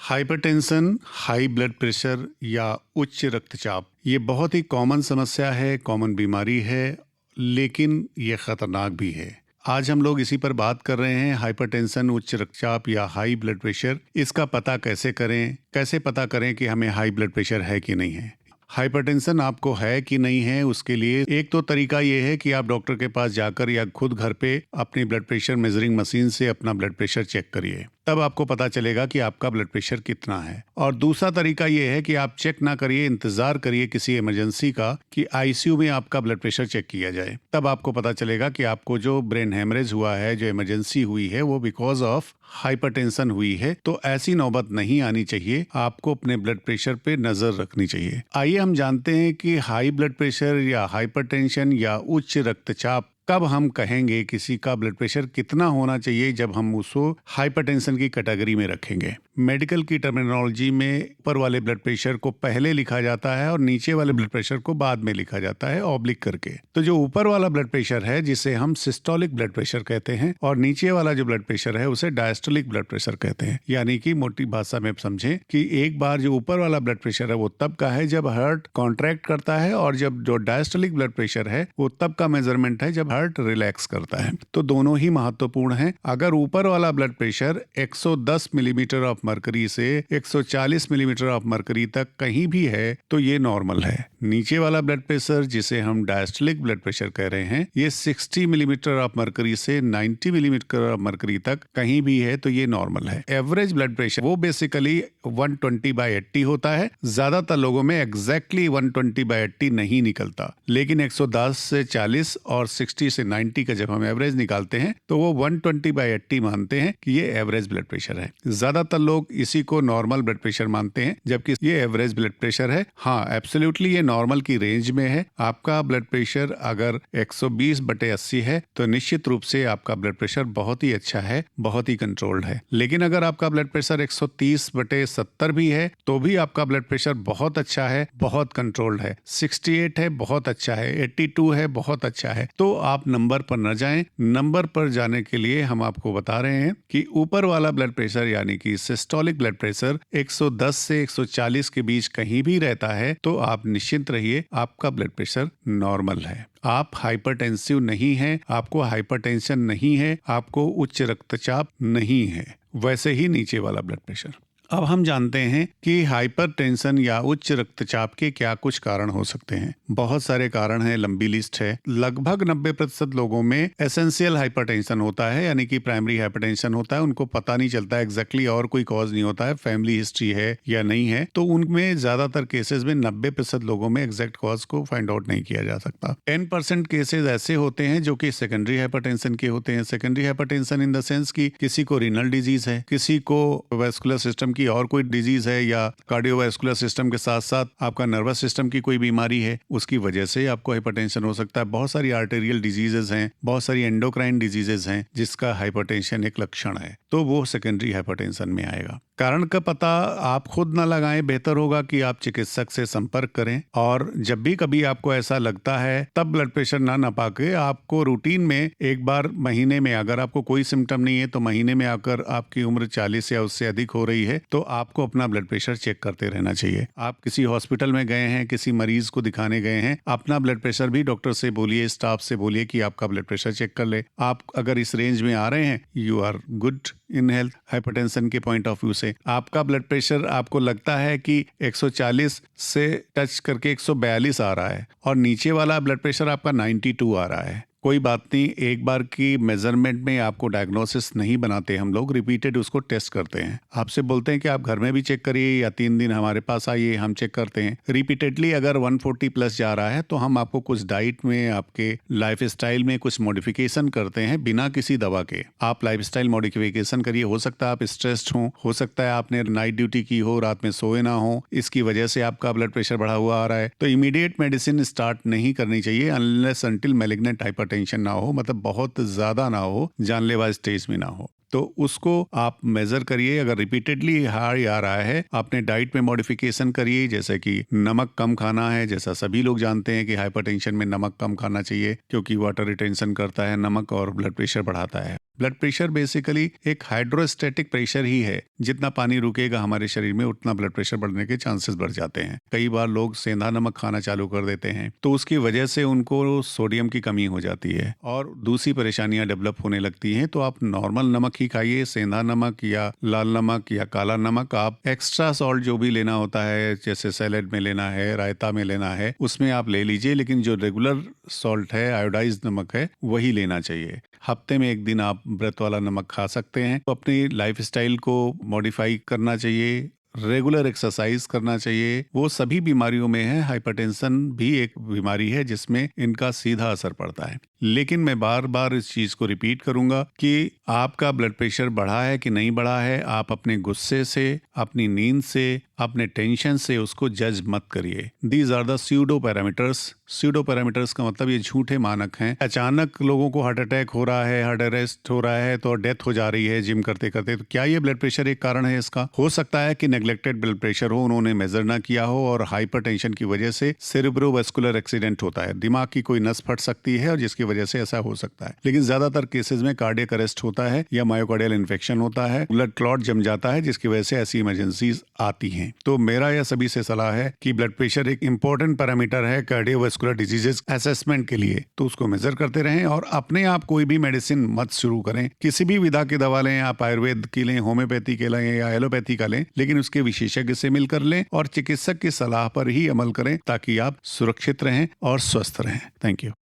Hypertension, high blood pressure या उच्च रक्तचाप ये बहुत ही कॉमन समस्या है, कॉमन बीमारी है, लेकिन ये खतरनाक भी है। आज हम लोग इसी पर बात कर रहे हैं। हाइपरटेंशन, उच्च रक्तचाप या हाई ब्लड प्रेशर, इसका पता कैसे करें, कैसे पता करें कि हमें हाई ब्लड प्रेशर है कि नहीं है। हाइपरटेंशन आपको है कि नहीं है, उसके लिए एक तो तरीका ये है कि आप डॉक्टर के पास जाकर या खुद घर पे अपनी ब्लड प्रेशर मेजरिंग मशीन से अपना ब्लड प्रेशर चेक करिए, तब आपको पता चलेगा कि आपका ब्लड प्रेशर कितना है। और दूसरा तरीका ये है कि आप चेक ना करिए, इंतजार करिए किसी इमरजेंसी का कि आईसीयू में आपका ब्लड प्रेशर चेक किया जाए, तब आपको पता चलेगा कि आपको जो ब्रेन हेमरेज हुआ है, जो इमरजेंसी हुई है, वो बिकॉज ऑफ हाइपरटेंशन हुई है। तो ऐसी नौबत नहीं आनी चाहिए, आपको अपने ब्लड प्रेशर पे नजर रखनी चाहिए। आइए हम जानते हैं कि हाई ब्लड प्रेशर या हाइपरटेंशन या उच्च रक्तचाप कब हम कहेंगे किसी का ब्लड प्रेशर कितना होना चाहिए, जब हम उसको हाइपरटेंशन की कैटेगरी में रखेंगे। मेडिकल की टर्मिनोलॉजी में ऊपर वाले ब्लड प्रेशर को पहले लिखा जाता है और नीचे वाले ब्लड प्रेशर को बाद में लिखा जाता है, ऑब्लिक करके। तो जो ऊपर वाला ब्लड प्रेशर है जिसे हम सिस्टोलिक ब्लड प्रेशर कहते हैं, और नीचे वाला जो ब्लड प्रेशर है उसे डायस्टोलिक ब्लड प्रेशर कहते हैं। यानी कि मोटी भाषा में समझें कि एक बार जो ऊपर वाला ब्लड प्रेशर है वो तब का है जब हार्ट कॉन्ट्रैक्ट करता है, और जब जो डायस्टोलिक ब्लड प्रेशर है वो तब का मेजरमेंट है जब हार्ट रिलैक्स करता है। तो दोनों ही महत्वपूर्ण हैं। अगर ऊपर वाला blood pressure 110 millimetre of mercury से 140 मिलीमीटर ऑफ मरकरी तक कहीं भी है तो ये नॉर्मल है। नीचे वाला ब्लड प्रेशर जिसे हम डायस्टोलिक ब्लड प्रेशर कह रहे हैं, ये 60 मिलीमीटर ऑफ मरकरी से 90 मिलीमीटर ऑफ मरकरी तक कहीं भी है तो ये नॉर्मल है। एवरेज ब्लड प्रेशर वो बेसिकली 120/80 होता है। ज्यादातर लोगों में एग्जैक्टली 120/80 नहीं निकलता, लेकिन 110 से 40 और 60 से 90 का जब हम एवरेज निकालते हैं तो वो 120/80 मानते हैं कि ये एवरेज ब्लड प्रेशर है। ज्यादातर लोग इसी को नॉर्मल ब्लड प्रेशर मानते हैं, जबकि ये एवरेज ब्लड प्रेशर है। हाँ, एब्सोल्युटली ये नॉर्मल की रेंज में है। आपका ब्लड प्रेशर अगर 120/80 है तो निश्चित रूप से आपका ब्लड प्रेशर बहुत ही अच्छा है, बहुत ही कंट्रोल्ड है। लेकिन अगर आपका ब्लड प्रेशर 130/70 भी है तो भी आपका ब्लड प्रेशर बहुत अच्छा है, बहुत कंट्रोल्ड है। 68 है, बहुत अच्छा है। 82 है, बहुत अच्छा है। तो आप नंबर पर न जाएं। नंबर पर जाने के लिए हम आपको बता रहे हैं कि ऊपर वाला ब्लड प्रेशर यानी कि सिस्टोलिक ब्लड प्रेशर 110 से 140 के बीच कहीं भी रहता है तो आप निश्चिंत रहिए, आपका ब्लड प्रेशर नॉर्मल है। आप हाइपरटेंसिव नहीं हैं, आपको हाइपरटेंशन नहीं है, आपको उच्च रक्तचाप नहीं है। वैसे ही नीचे वाला ब्लड प्रेशर। अब हम जानते हैं कि हाइपरटेंशन या उच्च रक्तचाप के क्या कुछ कारण हो सकते हैं। बहुत सारे कारण हैं, लंबी लिस्ट है। लगभग 90% लोगों में एसेंशियल हाइपरटेंशन होता है, यानी कि प्राइमरी हाइपरटेंशन होता है। उनको पता नहीं चलता एग्जैक्टली और कोई कॉज नहीं होता है, फैमिली हिस्ट्री है या नहीं है। तो उनमें ज्यादातर केसेस में 90% लोगों में एग्जैक्ट कॉज को फाइंड आउट नहीं किया जा सकता। 10% केसेस ऐसे होते हैं जो कि सेकेंडरी हाइपरटेंशन के होते हैं। Secondary hypertension in the sense कि किसी को रीनल डिजीज है, किसी को वेस्कुलर सिस्टम की और कोई डिजीज है, या कार्डियोवैस्कुलर सिस्टम के साथ साथ आपका नर्वस सिस्टम की कोई बीमारी है, उसकी वजह से आपको हाइपरटेंशन हो सकता है। बहुत सारी आर्टेरियल डिजीजेस हैं, बहुत सारी एंडोक्राइन डिजीजेस हैं जिसका हाइपरटेंशन एक लक्षण है, तो वो सेकेंडरी हाइपरटेंशन में आएगा। कारण का पता आप खुद ना लगाएं, बेहतर होगा कि आप चिकित्सक से संपर्क करें। और जब भी कभी आपको ऐसा लगता है तब ब्लड प्रेशर ना नापा के आपको रूटीन में एक बार महीने में, अगर आपको कोई सिम्टम नहीं है तो महीने में आकर, आपकी उम्र 40 या उससे अधिक हो रही है तो आपको अपना ब्लड प्रेशर चेक करते रहना चाहिए। आप किसी हॉस्पिटल में गए हैं, किसी मरीज को दिखाने गए हैं, अपना ब्लड प्रेशर भी डॉक्टर से बोलिए, स्टाफ से बोलिए कि आपका ब्लड प्रेशर चेक कर ले। आप अगर इस रेंज में आ रहे हैं, you are good in health. Hypertension के पॉइंट ऑफ व्यू से आपका ब्लड प्रेशर आपको लगता है कि 140 से टच करके 142 आ रहा है और नीचे वाला ब्लड प्रेशर आपका 92 आ रहा है, कोई बात नहीं। एक बार की मेजरमेंट में आपको डायग्नोसिस नहीं बनाते हम लोग, रिपीटेड उसको टेस्ट करते हैं। आपसे बोलते हैं कि आप घर में भी चेक करिए या 3 दिन हमारे पास आइए, हम चेक करते हैं। रिपीटेडली अगर 140 प्लस जा रहा है तो हम आपको कुछ डाइट में, आपके लाइफ स्टाइल में कुछ मॉडिफिकेशन करते हैं बिना किसी दवा के। आप लाइफ स्टाइल मॉडिफिकेशन करिए। हो सकता है आप स्ट्रेस्ड हो सकता है आपने नाइट ड्यूटी की हो, रात में सोए ना हो, इसकी वजह से आपका ब्लड प्रेशर बढ़ा हुआ आ रहा है। तो इमीडिएट मेडिसिन स्टार्ट नहीं करनी चाहिए अनलेस अनटिल मैलिग्नेंट हाइपरटेंशन ना हो, मतलब बहुत ज्यादा ना हो, जानलेवा स्टेज में ना हो। तो उसको आप मेजर करिए। अगर रिपीटेडली हाई आ रहा है, अपने डाइट में मॉडिफिकेशन करिए, जैसे कि नमक कम खाना है। जैसा सभी लोग जानते हैं कि हाइपरटेंशन में नमक कम खाना चाहिए, क्योंकि वाटर रिटेंशन करता है नमक और ब्लड प्रेशर बढ़ाता है। ब्लड प्रेशर बेसिकली एक हाइड्रोस्टैटिक प्रेशर ही है। जितना पानी रुकेगा हमारे शरीर में, उतना ब्लड प्रेशर बढ़ने के चांसेस बढ़ जाते हैं। कई बार लोग सेंधा नमक खाना चालू कर देते हैं, तो उसकी वजह से उनको सोडियम की कमी हो जाती है और दूसरी परेशानियां डेवलप होने लगती हैं। तो आप नॉर्मल नमक ही खाइए, सेंधा नमक या लाल नमक या काला नमक। आप एक्स्ट्रा सॉल्ट जो भी लेना होता है, जैसे सैलेड में लेना है, रायता में लेना है, उसमें आप ले लीजिए, लेकिन जो रेगुलर सॉल्ट है, आयोडाइज्ड नमक है, वही लेना चाहिए। हफ्ते में एक दिन आप व्रत वाला नमक खा सकते हैं। तो अपनी लाइफस्टाइल को मॉडिफाई करना चाहिए, रेगुलर एक्सरसाइज करना चाहिए। वो सभी बीमारियों में है, हाइपरटेंशन भी एक बीमारी है जिसमें इनका सीधा असर पड़ता है। लेकिन मैं बार बार इस चीज को रिपीट करूंगा कि आपका ब्लड प्रेशर बढ़ा है कि नहीं बढ़ा है, आप अपने गुस्से से, अपनी नींद से, अपने टेंशन से उसको जज मत करिए। These are the pseudo parameters. Pseudo parameters का मतलब ये झूठे मानक हैं। अचानक लोगों को हार्ट अटैक हो रहा है, हार्ट अरेस्ट हो रहा है, तो डेथ हो जा रही है जिम करते करते। तो क्या ये ब्लड प्रेशर एक कारण है इसका? हो सकता है कि नेग्लेक्टेड ब्लड प्रेशर हो, उन्होंने मेजर ना किया हो, और हाइपरटेंशन की वजह से सेरेब्रोवास्कुलर एक्सीडेंट होता है, दिमाग की कोई नस फट सकती है और जिसकी वजह से ऐसा हो सकता है। लेकिन ज्यादातर केसेस में कार्डियक अरेस्ट होता है या मायोकार्डियल इन्फेक्शन होता है, ब्लड क्लॉट जम जाता है, जिसकी वजह से ऐसी इमरजेंसीज आती हैं। तो मेरा यह सभी से सलाह है कि ब्लड प्रेशर एक इंपॉर्टेंट पैरामीटर है कार्डियोवास्कुलर डिजीजेस असेसमेंट के लिए, तो उसको मेजर करते रहें और अपने आप कोई भी मेडिसिन मत शुरू करें। किसी भी विधा की दवा लें, आप आयुर्वेद की लें, होम्योपैथी के लें या एलोपैथी का लें, लेकिन उसके विशेषज्ञ से मिलकर लें और चिकित्सक की सलाह पर ही अमल करें, ताकि आप सुरक्षित रहें और स्वस्थ रहें। Thank you.